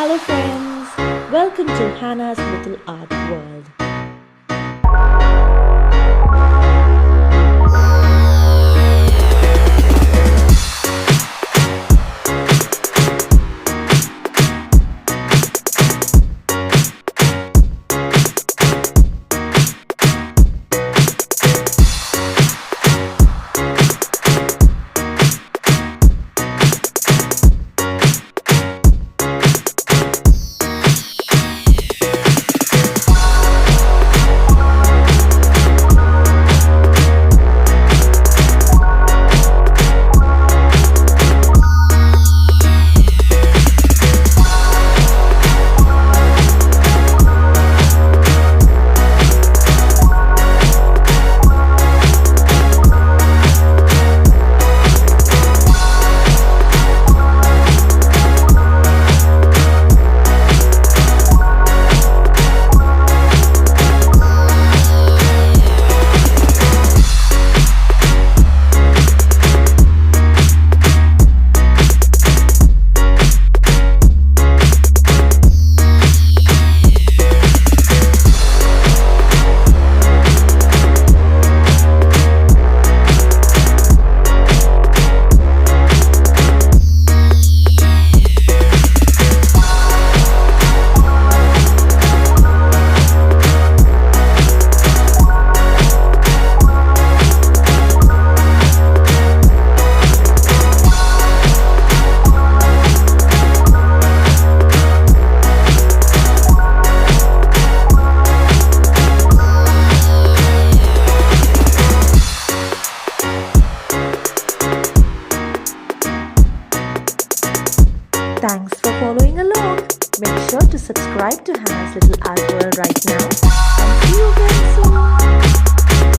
Hello, friends. Welcome to Hannah's Little Art World. Thanks for following along. Make sure to subscribe to Hannah's Little Art World right now.